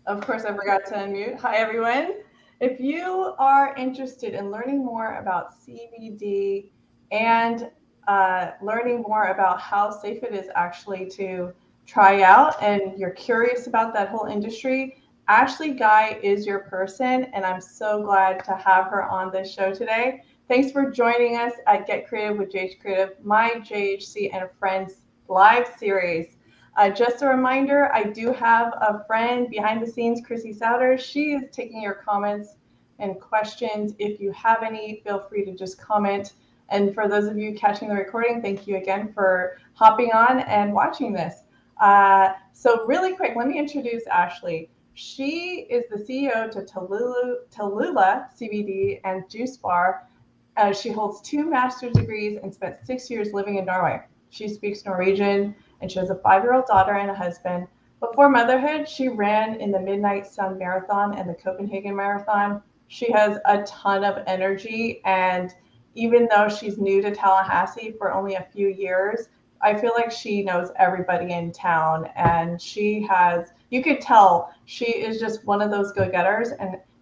Of course, I forgot to unmute. Hi, everyone. If you are interested in learning more about CBD and learning more about how safe it is actually to try out, and you're curious about that whole industry, Ashley Guy is your person, and I'm so glad to have her on this show today. Thanks for joining us at Get Creative with JH Creative, my JHC and Friends live series. Just a reminder, I do have a friend behind the scenes, Chrissy Souter. She is taking your comments and questions. If you have any, feel free to just comment. And for those of you catching the recording, thank you again for hopping on and watching this. So really quick, let me introduce Ashley. She is the CEO to Tallulah CBD and Juicebar. She holds 2 master's degrees and spent 6 years living in Norway. She speaks Norwegian, and she has a 5-year-old daughter and a husband. Before motherhood, she ran in the Midnight Sun Marathon and the Copenhagen Marathon. She has a ton of energy, and even though she's new to Tallahassee for only a few years, I feel like she knows everybody in town, and she has, you could tell she is just one of those go-getters,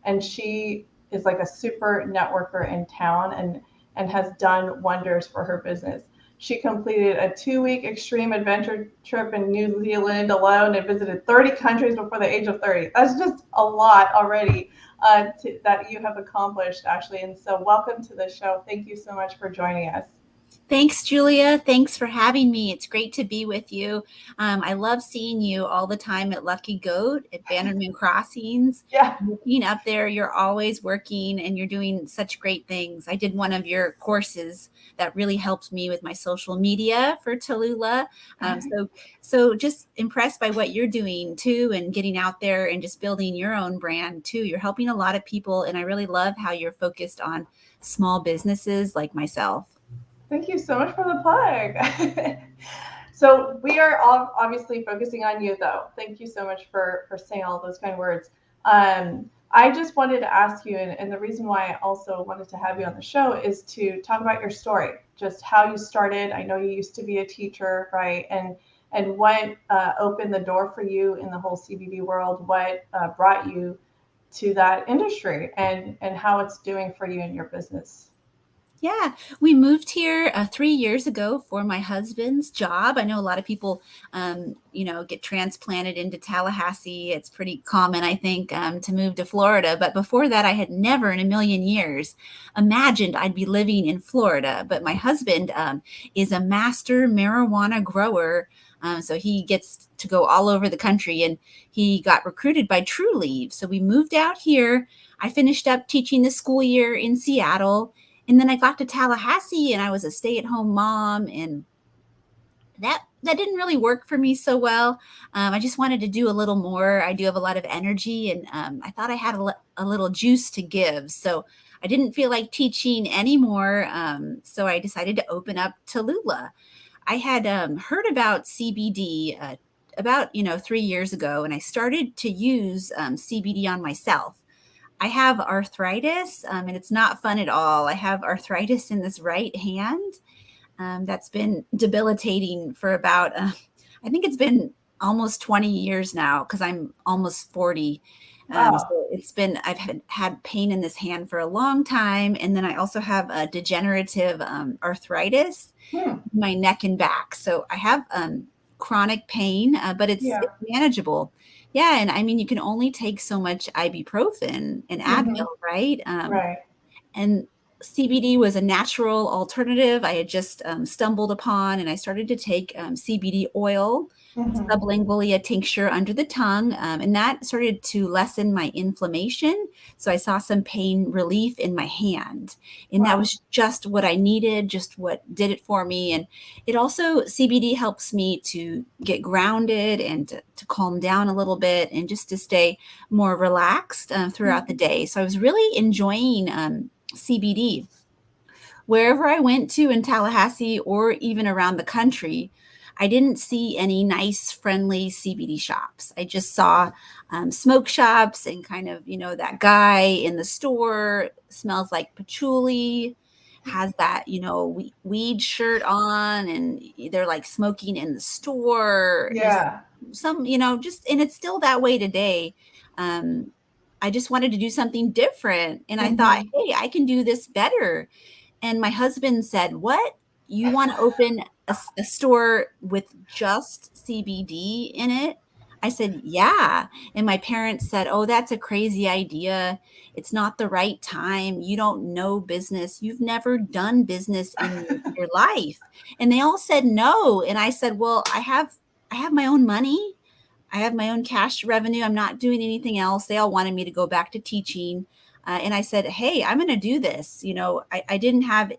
and she is like a super networker in town and has done wonders for her business. She completed a 2-week extreme adventure trip in New Zealand alone and visited 30 countries before the age of 30. That's just a lot already that you have accomplished, Ashley. And so welcome to the show. Thank you so much for joining us. Thanks, Julia. Thanks for having me. It's great to be with you. I love seeing you all the time at Lucky Goat, at Bannerman Crossings. Yeah. Being up there, you're always working and you're doing such great things. I did one of your courses that really helped me with my social media for Tallulah. So just impressed by what you're doing too, and getting out there and just building your own brand too. You're helping a lot of people, and I really love how you're focused on small businesses like myself. Thank you so much for the plug. So we are all obviously focusing on you, though. Thank you so much for saying all those kind words. I just wanted to ask you, and the reason why I also wanted to have you on the show is to talk about your story, just how you started. I know you used to be a teacher, right? And what opened the door for you in the whole CBD world, what brought you to that industry, and how it's doing for you in your business. Yeah, we moved here 3 years ago for my husband's job. I know a lot of people, get transplanted into Tallahassee. It's pretty common, I think, to move to Florida. But before that, I had never in a million years imagined I'd be living in Florida. But my husband is a master marijuana grower. So he gets to go all over the country, and he got recruited by True Leave. So we moved out here. I finished up teaching the school year in Seattle. And then I got to Tallahassee and I was a stay-at-home mom, and that didn't really work for me so well. I just wanted to do a little more. I do have a lot of energy, and I thought I had a little juice to give. So I didn't feel like teaching anymore. So I decided to open up Tallulah. I had heard about CBD about 3 years ago, and I started to use CBD on myself. I have arthritis, and it's not fun at all. I have arthritis in this right hand that's been debilitating for about, I think it's been almost 20 years now, because I'm almost 40. Wow. So I've had pain in this hand for a long time. And then I also have a degenerative arthritis in my neck and back. So I have chronic pain, but it's manageable. Yeah, and I mean, you can only take so much ibuprofen and Advil, right? Right. And CBD was a natural alternative I had just stumbled upon, and I started to take CBD oil Hmm. sublingually a tincture under the tongue, and that started to lessen my inflammation. So I saw some pain relief in my hand, and that Wow. was just what I needed, just what did it for me. And it also, CBD helps me to get grounded and to calm down a little bit and just to stay more relaxed throughout the day. So I was really enjoying CBD wherever I went to in Tallahassee or even around the country. I didn't see any nice, friendly CBD shops. I just saw smoke shops and kind of, that guy in the store smells like patchouli, has that, weed shirt on, and they're like smoking in the store. Just Yeah. some, just, and it's still that way today. Um, I just wanted to do something different. And I thought, Hmm. hey, I can do this better. And my husband said, "What? You want to open a store with just CBD in it?" I said, "Yeah." And my parents said, "Oh, that's a crazy idea. It's not the right time. You don't know business. You've never done business in your life." And they all said no. And I said, "Well, I have my own money. I have my own cash revenue. I'm not doing anything else." They all wanted me to go back to teaching. And I said, "Hey, I'm going to do this." I didn't have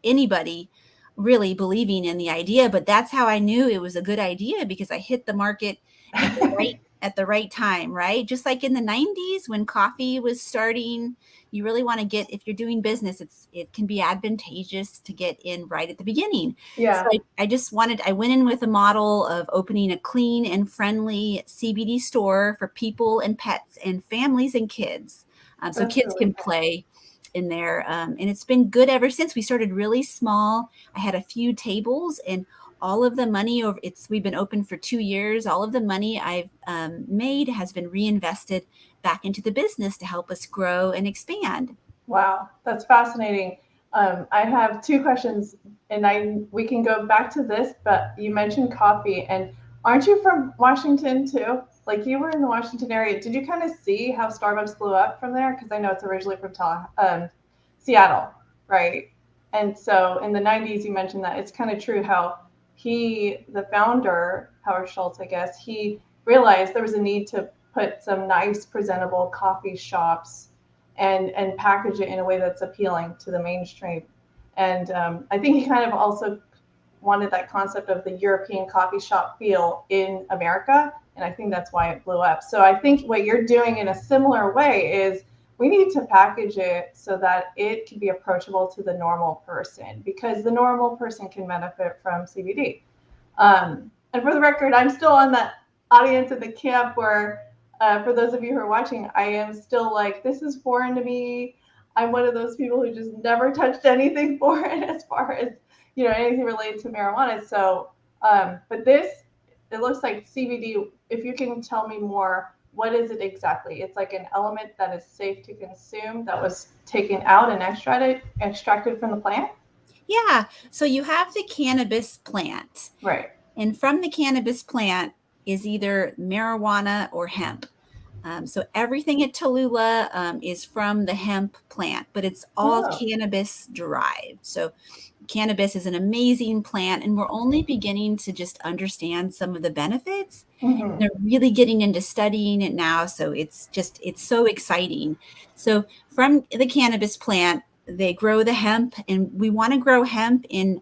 anybody really believing in the idea, but that's how I knew it was a good idea, because I hit the market at the right time, right? Just like in the 90s when coffee was starting, you really want to get, if you're doing business, it can be advantageous to get in right at the beginning. So Yeah. I went in with a model of opening a clean and friendly CBD store for people and pets and families and kids. So That's kids really can cool. play in there. And it's been good ever since. We started really small. I had a few tables, and all of the money we've been open for 2 years. All of the money I've made has been reinvested back into the business to help us grow and expand. Wow, that's fascinating. I have two questions, and we can go back to this, but you mentioned coffee, and aren't you from Washington too? Like you were in the Washington area. Did you kind of see how Starbucks blew up from there? Because I know it's originally from Seattle, right? And so in the 90s, you mentioned that it's kind of true how the founder, Howard Schultz, I guess, he realized there was a need to put some nice, presentable coffee shops and package it in a way that's appealing to the mainstream. And I think he kind of also wanted that concept of the European coffee shop feel in America. And I think that's why it blew up. So I think what you're doing in a similar way is we need to package it so that it can be approachable to the normal person, because the normal person can benefit from CBD. And for the record, I'm still on that audience at the camp where, for those of you who are watching, I am still like, this is foreign to me. I'm one of those people who just never touched anything foreign as far as, anything related to marijuana. So, but it looks like CBD. If you can tell me more, what is it exactly? It's like an element that is safe to consume that was taken out and extracted from the plant. Yeah. So you have the cannabis plant, Right. and from the cannabis plant is either marijuana or hemp. So everything at Tallulah is from the hemp plant, but it's all Oh. cannabis derived. So cannabis is an amazing plant, and we're only beginning to just understand some of the benefits. Hmm. They're really getting into studying it now, so it's so exciting. So from the cannabis plant, they grow the hemp, and we want to grow hemp in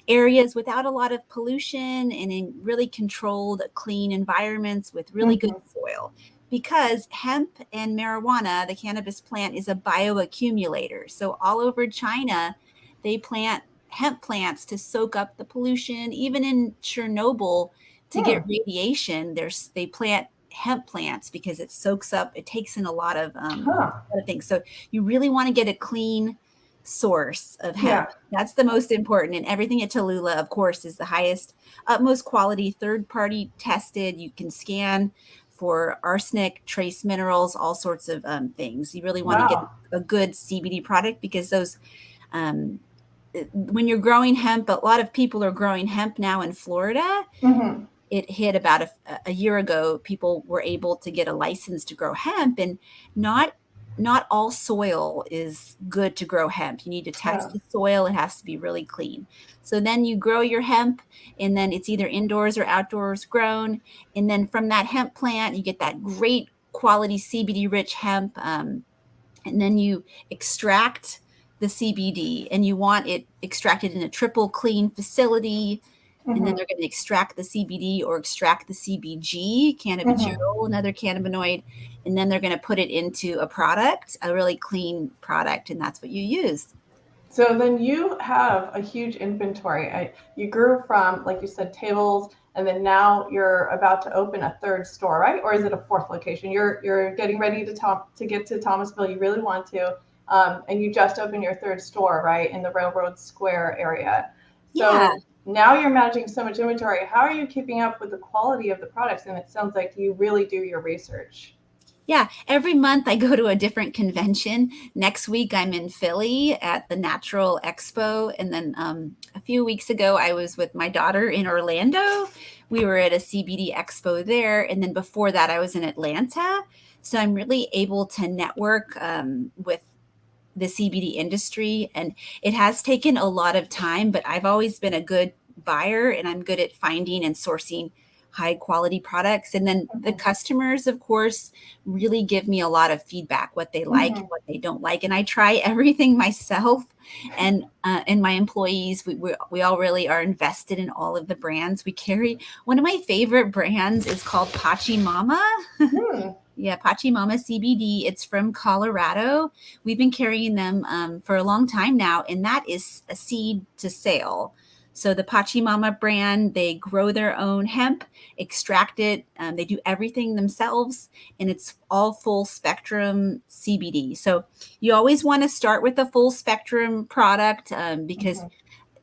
areas without a lot of pollution and in really controlled, clean environments with really good Hmm. soil. Because hemp and marijuana, the cannabis plant, is a bioaccumulator. So all over China, they plant hemp plants to soak up the pollution. Even in Chernobyl, to get Hmm. radiation, they plant hemp plants because it soaks up, it takes in Huh. a lot of things. So you really want to get a clean source of hemp. Yeah. That's the most important. And everything at Tallulah, of course, is the highest, utmost quality, third party tested. You can scan for arsenic, trace minerals, all sorts of things. You really want to get Wow. a good CBD product, because um, when you're growing hemp, a lot of people are growing hemp now in Florida. Hmm. It hit about a year ago. People were able to get a license to grow hemp, and not not all soil is good to grow hemp. You need to test Oh. the soil. It has to be really clean. So then you grow your hemp, and then it's either indoors or outdoors grown. And then from that hemp plant, you get that great quality CBD rich hemp. And then you extract the CBD, and you want it extracted in a triple clean facility. And then Hmm. they're going to extract the CBD or extract the CBG, Hmm. cannabigerol, another cannabinoid, and then they're going to put it into a product, a really clean product, and that's what you use. So then you have a huge inventory. You grew from, like you said, tables, and then now you're about to open a third store, right? Or is it a fourth location? You're getting ready to get to Thomasville. You really want to, and you just opened your third store, right, in the Railroad Square area. Yeah. So now you're managing so much inventory. How are you keeping up with the quality of the products? And it sounds like you really do your research. Yeah, every month I go to a different convention. Next week I'm in Philly at the Natural Expo, and then a few weeks ago I was with my daughter in Orlando. We were at a CBD Expo there, and then before that I was in Atlanta. So I'm really able to network with the CBD industry, and it has taken a lot of time, but I've always been a good buyer, and I'm good at finding and sourcing high quality products. And then the Hmm. customers, of course, really give me a lot of feedback, what they like, Hmm. what they don't like. And I try everything myself, and my employees, we all really are invested in all of the brands we carry. One of my favorite brands is called Pachi Mama. Hmm. Yeah, Pachimama CBD. It's from Colorado. We've been carrying them for a long time now, and that is a seed to sale. So the Pachimama brand, they grow their own hemp, extract it. They do everything themselves, and it's all full spectrum CBD. So you always want to start with a full spectrum product because Hmm.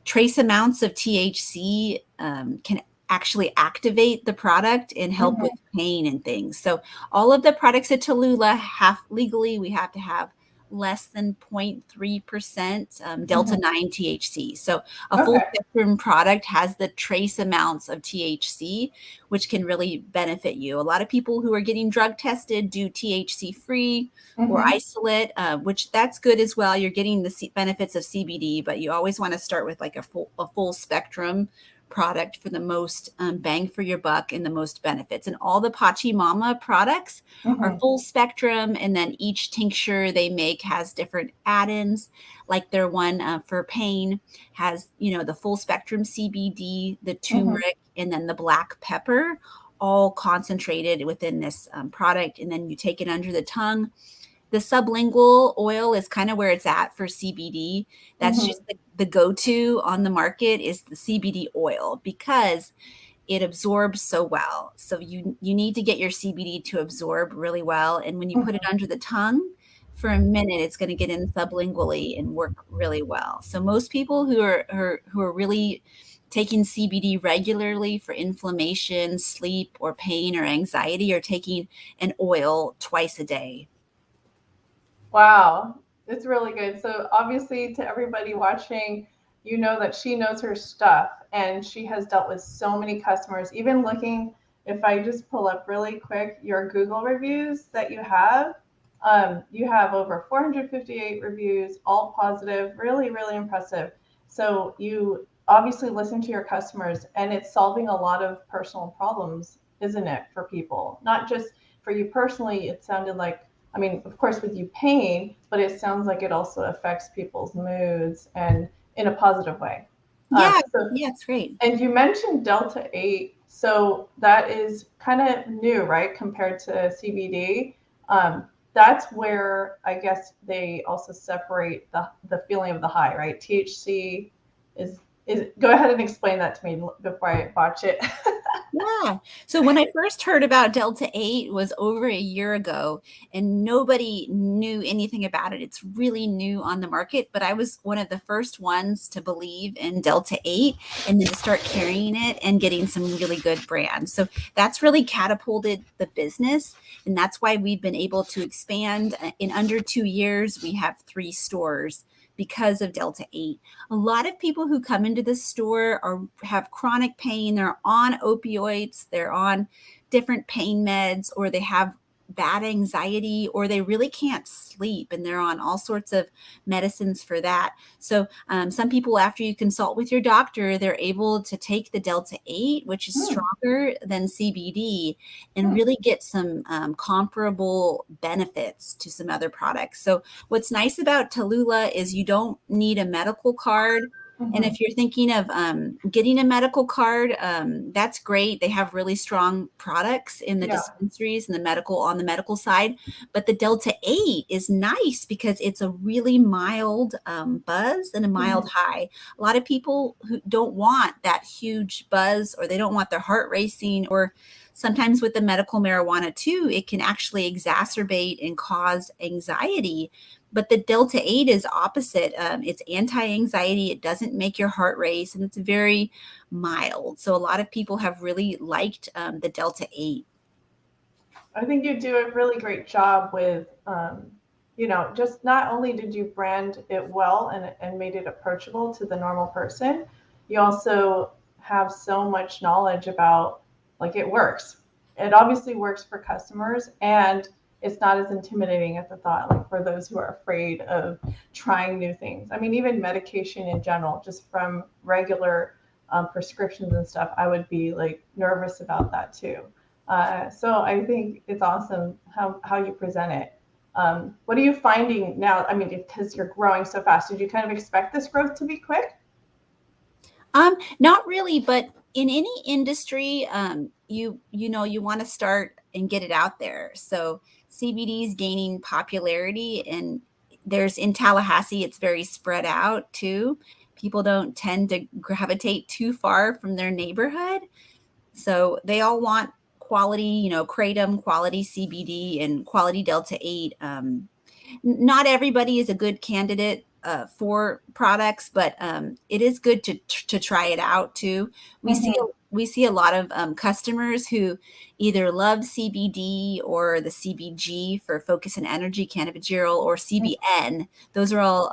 trace amounts of THC can actually activate the product and help with Hmm. pain and things. So all of the products at Tallulah have legally we have to have less than 0.3% delta Hmm. 9 THC. So a full Okay. spectrum product has the trace amounts of THC, which can really benefit you. A lot of people who are getting drug tested do THC free or Hmm. isolate, which that's good as well. You're getting the benefits of CBD, but you always want to start with like a full spectrum product for the most bang for your buck and the most benefits. And all the Pachi Mama products are Hmm. full spectrum, and then each tincture they make has different add-ins. Like their one for pain has, the full spectrum CBD, the Hmm. turmeric, and then the black pepper, all concentrated within this product. And then you take it under the tongue. The sublingual oil is kind of where it's at for CBD. That's just Hmm. the go-to on the market is the CBD oil because it absorbs so well. So you need to get your CBD to absorb really well. And when you put it Hmm. under the tongue for a minute, it's going to get in sublingually and work really well. So most people who are really taking CBD regularly for inflammation, sleep, or pain or anxiety are taking an oil twice a day. Wow, it's really good. So obviously, to everybody watching, you know that she knows her stuff, and she has dealt with so many customers. Even looking, if I just pull up really quick your Google reviews that you have over 458 reviews, all positive. Really, really impressive. So you obviously listen to your customers, and it's solving a lot of personal problems, isn't it, for people? Not just for you personally. It sounded like, I mean, of course, with you pain, but it sounds like it also affects people's moods and in a positive way. Yeah, So, yeah, it's great. and you mentioned Delta 8. So that is kind of new, right, compared to CBD. That's where I guess they also separate the feeling of the high, right? THC is go ahead and explain that to me before I botch it. Yeah. So when I first heard about Delta 8 was over a year ago, and nobody knew anything about it. It's really new on the market, but I was one of the first ones to believe in Delta 8 and then to start carrying it and getting some really good brands. So that's really catapulted the business, and that's why we've been able to expand. In under 2 years, we have 3 stores because of Delta 8. A lot of people who come into the store have chronic pain, they're on opioids, they're on different pain meds, or they have bad anxiety, or they really can't sleep, and they're on all sorts of medicines for that. So some people, after you consult with your doctor, they're able to take the Delta 8, which is Hmm. stronger than CBD, and Hmm. really get some comparable benefits to some other products. So what's nice about Tallulah is you don't need a medical card. And Hmm. if you're thinking of getting a medical card, that's great. They have really strong products in the Yeah. dispensaries and the medical on the medical side. But the Delta 8 is nice because it's a really mild buzz and a mild Hmm. high. A lot of people who don't want that huge buzz, or they don't want their heart racing, or sometimes with the medical marijuana too, it can actually exacerbate and cause anxiety. But the Delta 8 is opposite. It's anti-anxiety. It doesn't make your heart race, and it's very mild. So a lot of people have really liked the Delta 8. I think you do a really great job with, just not only did you brand it well and made it approachable to the normal person, you also have so much knowledge about like it works. It obviously works for customers and it's not as intimidating at the thought, like for those who are afraid of trying new things. I mean, even medication in general, just from regular prescriptions and stuff, I would be like nervous about that too. So I think it's awesome how you present it. What are you finding now? I mean, because you're growing so fast, did you kind of expect this growth to be quick? Not really, but in any industry, you want to start and get it out there. So CBD is gaining popularity, and there's in Tallahassee, it's very spread out too. People don't tend to gravitate too far from their neighborhood. So they all want quality, Kratom, quality CBD, and quality Delta 8. Not everybody is a good candidate for products, but it is good to try it out too. We see Mm-hmm. we see a lot of customers who either love CBD or the CBG for focus and energy cannabigerol, or CBN. Those are all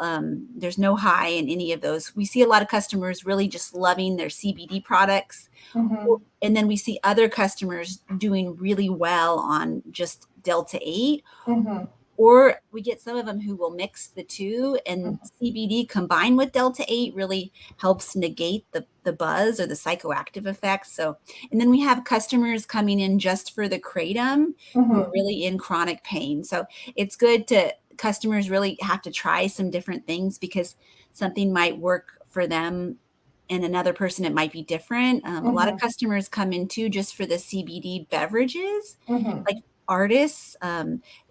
there's no high in any of those. We see a lot of customers really just loving their CBD products, Mm-hmm. and then we see other customers doing really well on just Delta 8, Mm-hmm. or we get some of them who will mix the two, and CBD combined with Delta 8 really helps negate the buzz or the psychoactive effects. So, and then we have customers coming in just for the Kratom who are Mm-hmm. really in chronic pain. So it's good to customers really have to try some different things, because something might work for them and another person it might be different. A lot of Mm-hmm. customers come in too just for the CBD beverages, Mm-hmm. like artists.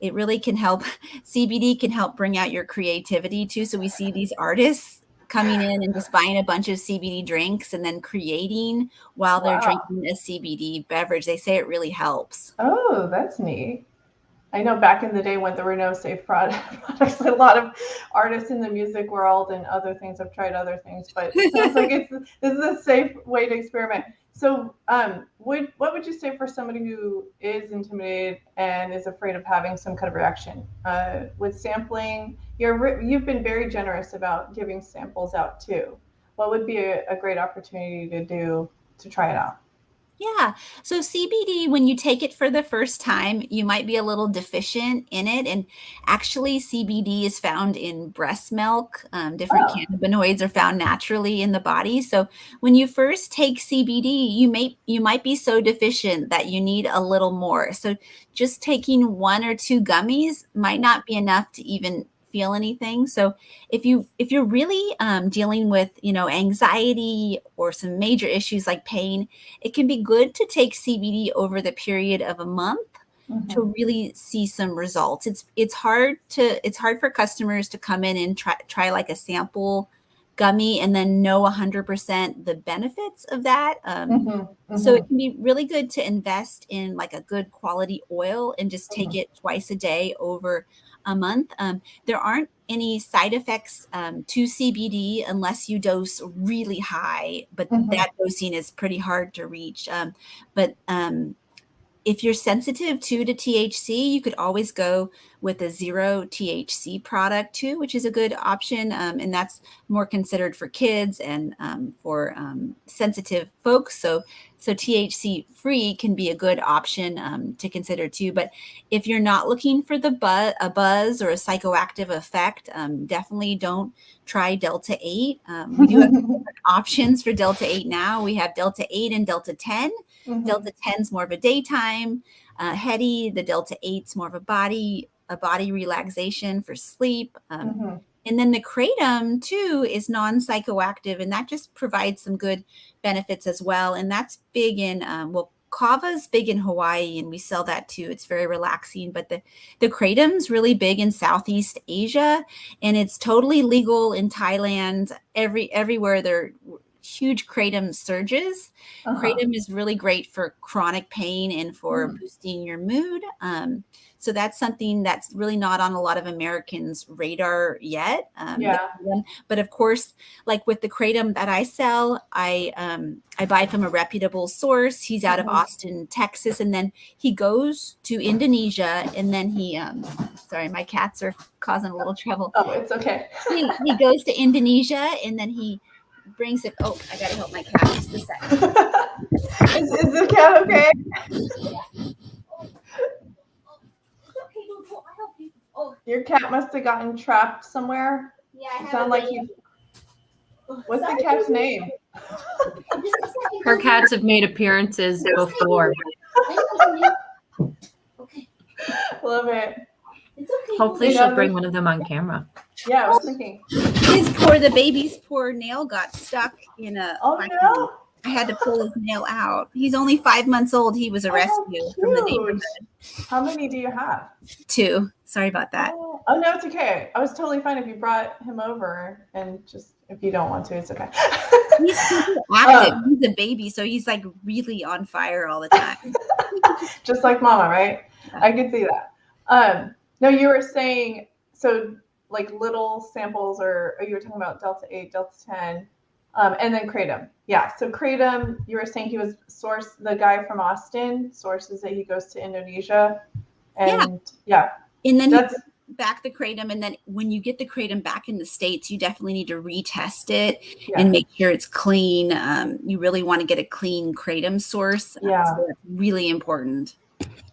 It really can help. CBD can help bring out your creativity too. So we see these artists coming in and just buying a bunch of CBD drinks and then creating while they're Wow. drinking a CBD beverage. They say it really helps. Oh, that's neat. I know back in the day when there were no safe products, a lot of artists in the music world and other things have tried other things, but it sounds like this is a safe way to experiment. So, what would you say for somebody who is intimidated and is afraid of having some kind of reaction with sampling? You've been very generous about giving samples out too. What would be a great opportunity to do to try it out? Yeah. So CBD, when you take it for the first time, you might be a little deficient in it. And actually, CBD is found in breast milk. Different Oh. cannabinoids are found naturally in the body. So when you first take CBD, you might be so deficient that you need a little more. So just taking one or two gummies might not be enough to even feel anything. So if you're really dealing with anxiety or some major issues like pain, it can be good to take CBD over the period of a month Hmm. to really see some results. It's hard for customers to come in and try like a sample gummy and then know 100% the benefits of that. Hmm. So Hmm. it can be really good to invest in like a good quality oil and just take Hmm. it twice a day over a month. There aren't any side effects to CBD unless you dose really high, but Hmm. that dosing is pretty hard to reach. But if you're sensitive to THC, you could always go with a zero THC product too, which is a good option. And that's more considered for kids and for sensitive folks. So So THC free can be a good option to consider too. But if you're not looking for a buzz or a psychoactive effect, definitely don't try Delta 8. We do have different options for Delta 8 now. We have Delta 8 and Delta 10. Mm-hmm. Delta 10 is more of a daytime heady. The Delta 8 is more of a body relaxation for sleep. Mm-hmm. And then the kratom too is non-psychoactive, and that just provides some good benefits as well. And that's big in kava's big in Hawaii, and we sell that too. It's very relaxing. But the kratom's really big in Southeast Asia, and it's totally legal in Thailand. Everywhere there are huge kratom surges. Kratom is really great for chronic pain and for boosting your mood. So that's something that's really not on a lot of Americans' radar yet. But of course, like with the kratom that I sell, I buy from a reputable source. He's out of Austin, Texas, and then he goes to Indonesia, and then he sorry, my cats are causing a little trouble. Oh, it's okay. he goes to Indonesia, and then he brings it. Oh, I gotta help my cat just a second. Is the cat okay? Your cat must have gotten trapped somewhere. Yeah, it sounds like he's. What's the cat's name? Her cats have made appearances before. Okay. Love it. It's okay. Hopefully she'll bring one of them on camera. Yeah, I was thinking. The baby's poor nail got stuck in a. Oh no! I had to pull his nail out. He's only 5 months old. He was a rescue from the neighborhood. How many do you have? 2. Sorry about that. Oh no, it's okay. I was totally fine if you brought him over, and just if you don't want to, it's okay. He's super active. He's a baby, so he's like really on fire all the time. Just like Mama, right? Yeah. I could see that. No, you were saying so like little samples, or you were talking about Delta 8, Delta 10. And then Kratom. Yeah. So Kratom, you were saying he was the guy from Austin sources that he goes to Indonesia. And yeah. And then that's back the Kratom. And then when you get the Kratom back in the States, you definitely need to retest it and make sure it's clean. You really want to get a clean Kratom source. Yeah. So that's really important.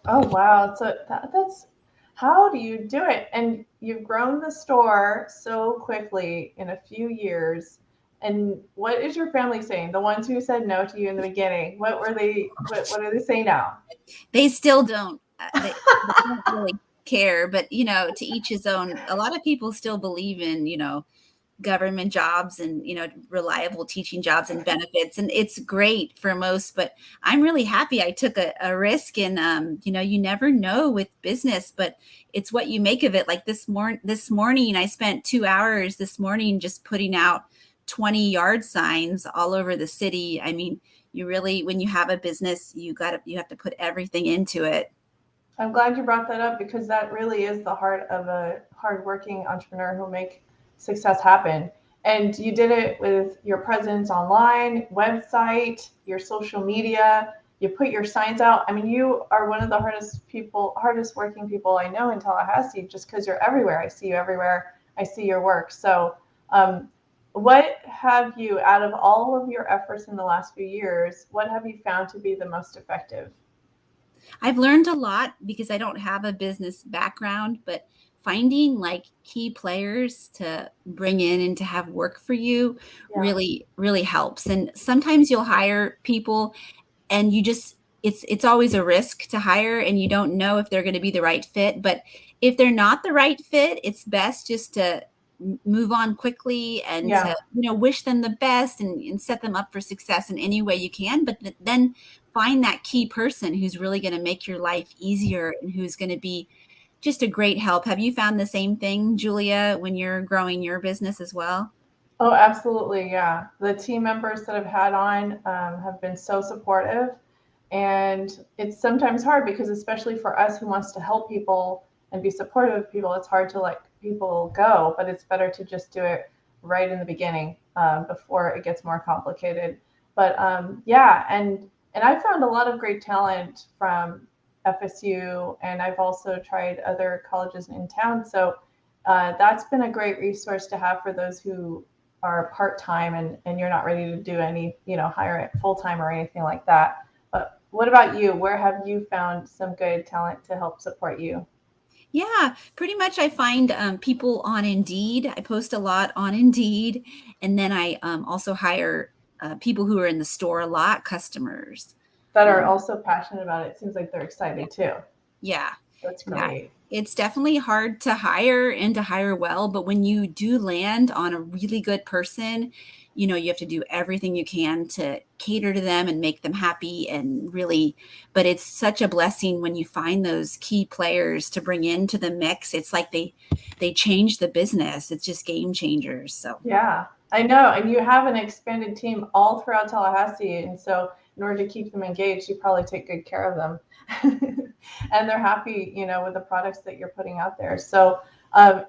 Oh, wow. So that's, how do you do it? And you've grown the store so quickly in a few years. And what is your family saying? The ones who said no to you in the beginning, what are they saying now? They still don't. They don't really care, but to each his own. A lot of people still believe in, government jobs and, reliable teaching jobs and benefits. And it's great for most, but I'm really happy I took a risk. And, you never know with business, but it's what you make of it. Like this morning, I spent 2 hours this morning just putting out 20 yard signs all over the city. I mean, you really, when you have a business, you have to put everything into it. I'm glad you brought that up, because that really is the heart of a hardworking entrepreneur who make success happen. And you did it with your presence online, website, your social media. You put your signs out. I mean, you are one of the hardest working people I know in Tallahassee, just because you're everywhere. I see you everywhere. I see your work. So, what have you, out of all of your efforts in the last few years, what have you found to be the most effective? I've learned a lot because I don't have a business background, but finding like key players to bring in and to have work for you really, really helps. And sometimes you'll hire people and it's always a risk to hire, and you don't know if they're going to be the right fit. But if they're not the right fit, it's best just to move on quickly and to wish them the best and set them up for success in any way you can, but then find that key person who's really going to make your life easier and who's going to be just a great help. Have you found the same thing, Julia, when you're growing your business as well? Oh, absolutely. Yeah. The team members that I've had on have been so supportive, and it's sometimes hard because, especially for us who wants to help people and be supportive of people, it's hard to let people go, but it's better to just do it right in the beginning before it gets more complicated. But and I found a lot of great talent from FSU, and I've also tried other colleges in town. So that's been a great resource to have for those who are part-time and you're not ready to do any, hire it full-time or anything like that. But what about you? Where have you found some good talent to help support you? Yeah, pretty much I find people on Indeed. I post a lot on Indeed. And then I also hire people who are in the store a lot, customers. That are Um, also passionate about it. It seems like they're yeah, excited too. yeah, That's yeah. great. It's definitely hard to hire and to hire well, but when you do land on a really good person, you have to do everything you can to cater to them and make them happy and really, but it's such a blessing when you find those key players to bring into the mix. It's like they change the business. It's just game changers. So Yeah, I know. And you have an expanded team all throughout Tallahassee. And so, in order to keep them engaged, you probably take good care of them. And they're happy, with the products that you're putting out there. So,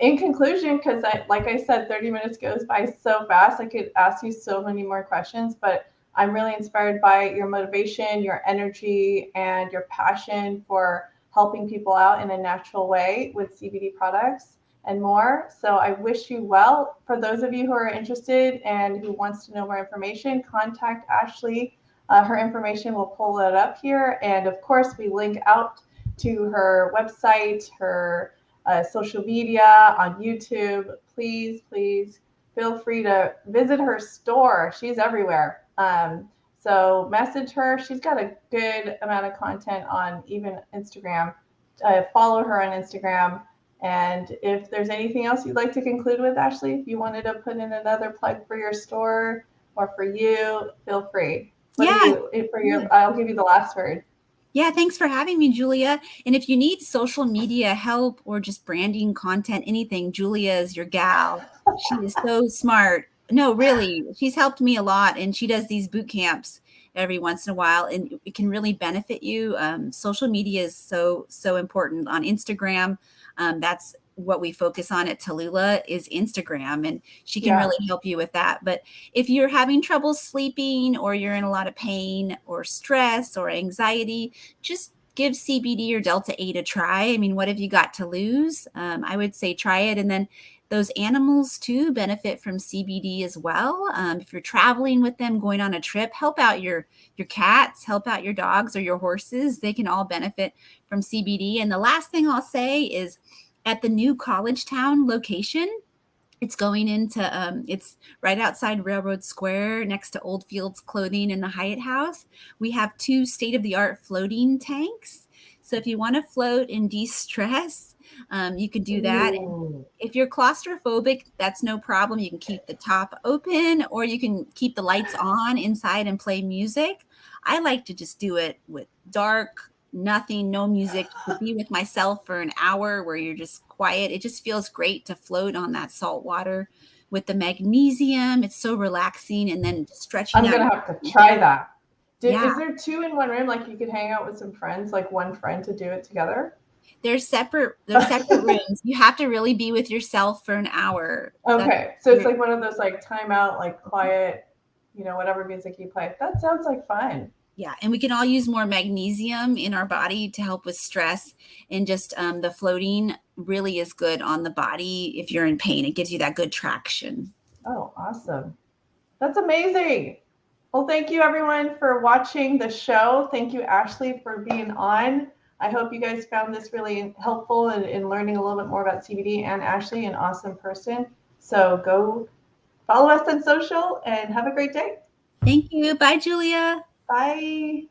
in conclusion, because like I said, 30 minutes goes by so fast, I could ask you so many more questions, but I'm really inspired by your motivation, your energy, and your passion for helping people out in a natural way with CBD products and more. So I wish you well. For those of you who are interested and who wants to know more information, contact Ashley. Her information will pull it up here. And of course, we link out to her website, her social media on YouTube. Please, please feel free to visit her store. She's everywhere. So message her. She's got a good amount of content on even Instagram. Follow her on Instagram. And if there's anything else you'd like to conclude with, Ashley, if you wanted to put in another plug for your store or for you, feel free. What yeah. do you for your? I'll give you the last word. Yeah, thanks for having me, Julia. And if you need social media help or just branding content, anything, Julia is your gal. She is so smart. No, really, she's helped me a lot. And she does these boot camps every once in a while, and it can really benefit you. Social media is so important on Instagram. That's what we focus on at Tallulah is Instagram, and she can really help you with that. But if you're having trouble sleeping or you're in a lot of pain or stress or anxiety, just give CBD or Delta 8 a try. I mean, what have you got to lose? I would say try it. And then those animals too benefit from CBD as well. If you're traveling with them, going on a trip, help out your cats, help out your dogs or your horses. They can all benefit from CBD. And the last thing I'll say is at the new College Town location, it's going into, it's right outside Railroad Square next to Old Fields Clothing and the Hyatt House. We have 2 state-of-the-art floating tanks. So if you want to float and de-stress, you could do that. And if you're claustrophobic, that's no problem. You can keep the top open or you can keep the lights on inside and play music. I like to just do it with dark, nothing, no music, to be with myself for an hour where you're just quiet. It just feels great to float on that salt water with the magnesium. It's so relaxing. And then stretching I'm out. going to have to try that. Yeah. Is there 2 in one room? Like you could hang out with some friends, like one friend to do it together? They're separate rooms. You have to really be with yourself for an hour. Okay. So it's like one of those like timeout, like quiet, whatever music you play. That sounds like fun. Yeah. And we can all use more magnesium in our body to help with stress. And just the floating really is good on the body if you're in pain. It gives you that good traction. Oh, awesome. That's amazing. Well, thank you everyone for watching the show. Thank you, Ashley, for being on. I hope you guys found this really helpful in learning a little bit more about CBD, and Ashley, an awesome person. So go follow us on social and have a great day. Thank you. Bye, Julia. Bye.